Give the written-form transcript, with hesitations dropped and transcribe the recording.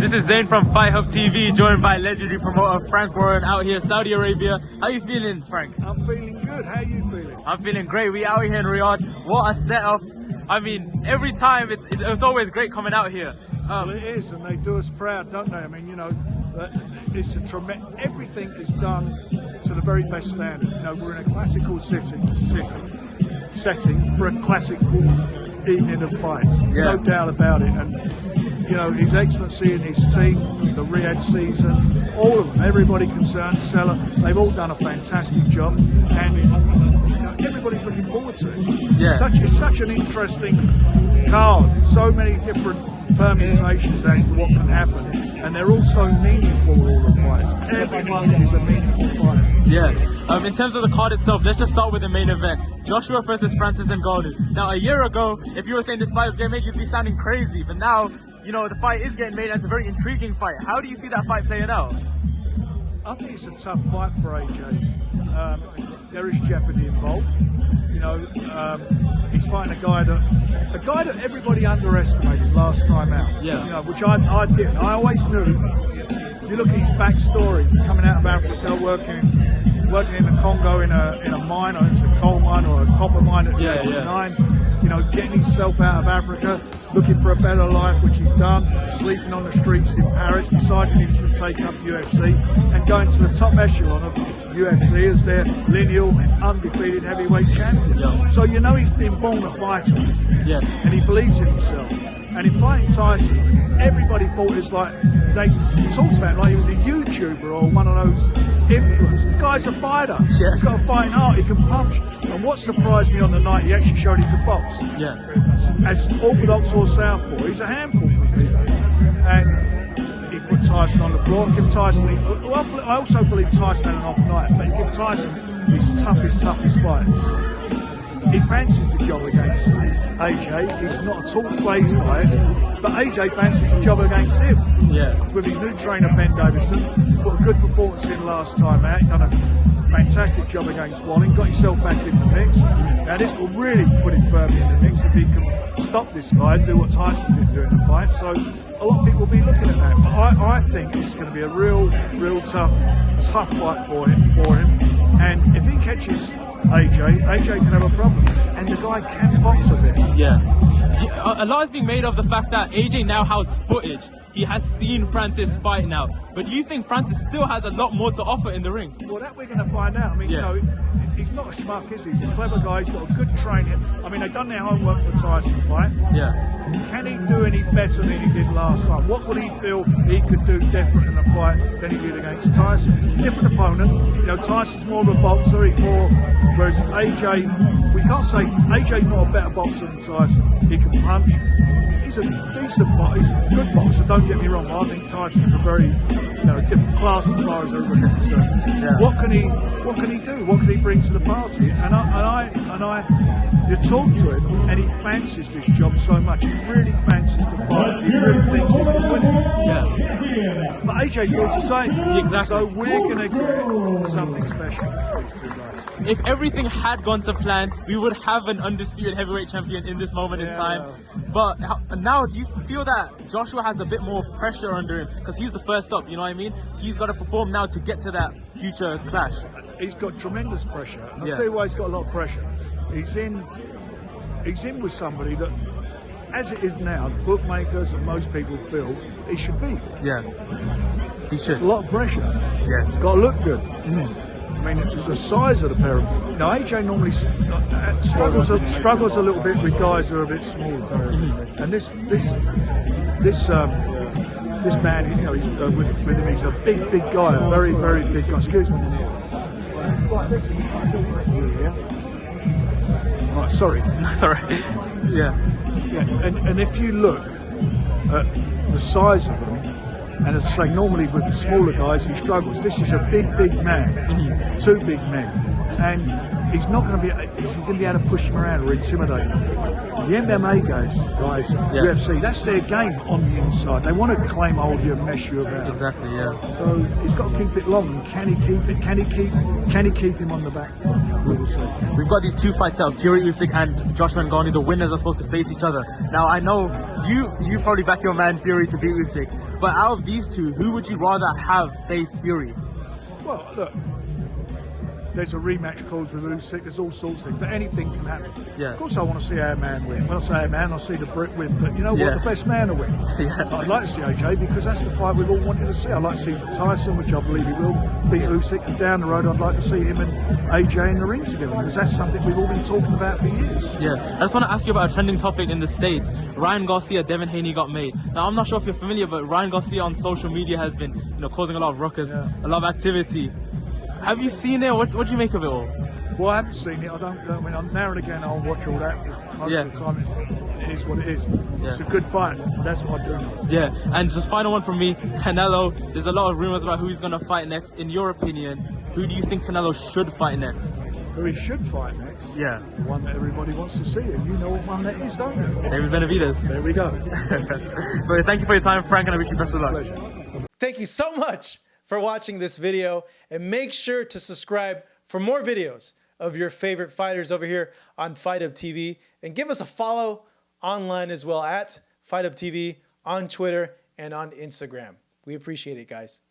This is Zain from Fight Hub TV, joined by legendary promoter Frank Warren out here, Saudi Arabia. How you feeling, Frank? I'm feeling good. How you feeling? I'm feeling great. We out here in Riyadh. What a setup! I mean, every time it's always great coming out here. Well, it is, and they do us proud, don't they? I mean, you know, it's a tremendous. Everything is done to the very best standard. You know, we're in a classical setting for a classical evening of fights. Yeah. No doubt about it. And you know, His Excellency and his team, the Riyadh season, all of them, everybody concerned, Seller, they've all done a fantastic job, and you know, everybody's looking forward to it. Yeah. It's such an interesting card. So many different permutations as to what can happen, and they're all so meaningful, all the fights. Every one is a meaningful fight. Yeah. In terms of the card itself, let's just start with the main event. Joshua versus Francis Ngannou. Now, a year ago, if you were saying this fight was going to make you be sounding crazy, but now, you know, the fight is getting made and it's a very intriguing fight. How do you see that fight playing out? I think it's a tough fight for AJ. There is jeopardy involved. You know, he's fighting a guy that everybody underestimated last time out. Yeah. You know, which I didn't. I always knew. You look at his backstory, coming out of Africa, working in the Congo in a mine, or it's a coal mine or a copper mine at 9. You know, getting himself out of Africa, looking for a better life, which he's done, sleeping on the streets in Paris, deciding he was going to take up UFC and going to the top echelon of UFC as their lineal and undefeated heavyweight champion. Yeah. So you know he's been born a fighter. Yes. And he believes in himself. And in fighting Tyson, everybody thought it's like, they talked about it like he was a YouTuber or one of those influencers. The guy's a fighter. Yeah. He's got a fighting heart, he can punch. And what surprised me on the night, he actually showed he could box. Yeah. As orthodox or southpaw, he's a handful for people. And he put Tyson on the floor, give Tyson, I also believe Tyson had an off night, but he gave Tyson his toughest fight. He fancies the job against AJ. He's not at all phased by it, but AJ fancies the job against him. Yeah. With his new trainer Benavidez, put a good performance in last time out. He's done a fantastic job against Walling, got himself back in the mix. Now this will really put him firmly in the mix if he can stop this guy and do what Tyson did do in the fight. So a lot of people will be looking at that. But I think it's going to be a real tough fight for him. And if he catches AJ can have a problem, and the guy can box a bit. Yeah. A lot is being made of the fact that AJ now has footage. He has seen Francis fight now. But do you think Francis still has a lot more to offer in the ring? Well, that we're going to find out. I mean, you know, he's not a schmuck, is he? He's a clever guy. He's got a good training. I mean, they've done their homework for Tyson's fight. Yeah. Can he do any better than he did last time? What would he feel he could do different in the fight than he did against Tyson? Different opponent. You know, Tyson's more of a boxer. He's more, whereas AJ, we can't say AJ's not a better boxer than Tyson. He can punch. He's a decent boxer. He's a good boxer. Don't get me wrong. I think Tyson's a very, you know, different class as far as everybody's concerned. Yeah. What can he do? What can he bring to the party? And you talk to him, and he fancies this job so much. He really fancies the fight. He really thinks he can win it. Yeah. But AJ feels the same. Exactly. So we're going to get something special with these two guys. If everything had gone to plan, we would have an undisputed heavyweight champion in this moment in time. But now, do you feel that Joshua has a bit more pressure under him? Because he's the first up, you know what I mean? He's got to perform now to get to that future clash. He's got tremendous pressure. And I'll tell you why he's got a lot of pressure. He's in with somebody that, as it is now, bookmakers and most people feel he should beat. Yeah, he should. It's a lot of pressure. Yeah. Got to look good. I mean, the size of the pair of them. Now, AJ normally struggles a little bit with guys who are a bit smaller. And this man, you know, he's, with him, he's a big guy, a very big guy. Excuse me. Right, sorry. That's all right. Yeah. And if you look at the size of them, and as I say, normally with the smaller guys he struggles. This is a big man, two big men, and he's not going to be able to push him around or intimidate him. The MMA guys, UFC, that's their game on the inside. They want to claim hold you and mess you about. Exactly, yeah. So he's got to keep it long. And can he keep it? Can he keep him on the back? We will see. We've got these 2 fights out, Fury Usyk and Joshua Ngannou. The winners are supposed to face each other. Now I know you probably back your man Fury to beat Usyk, but out of these 2, who would you rather have face Fury? Well, look, there's a rematch clause with Usyk. There's all sorts of things, but anything can happen. Yeah. Of course, I want to see our man win. When I say our man, I see the Brit win. But you know what? Yeah. The best man will win. Yeah. I'd like to see AJ because that's the fight we've all wanted to see. I'd like to see Tyson, which I believe he will, beat Usyk. And down the road, I'd like to see him and AJ in the ring together because that's something we've all been talking about for years. Yeah. I just want to ask you about a trending topic in the States. Ryan Garcia, Devin Haney got made. Now, I'm not sure if you're familiar, but Ryan Garcia on social media has been, causing a lot of ruckus, a lot of activity. Have you seen it? What do you make of it all? Well, I haven't seen it. I mean, now and again I'll watch all that. Most of the time it is what it is. Yeah. It's a good fight. That's what I do. Yeah, and just final one from me, Canelo. There's a lot of rumors about who he's going to fight next. In your opinion, who do you think Canelo should fight next? Who he should fight next? Yeah. The one that everybody wants to see. And you know what one that is, don't you? David Benavidez. There we go. So thank you for your time, Frank, and I wish you best of luck. Pleasure. Thank you so much for watching this video, and make sure to subscribe for more videos of your favorite fighters over here on Fight Up TV, and give us a follow online as well at Fight Up TV on Twitter and on Instagram. We appreciate it, guys.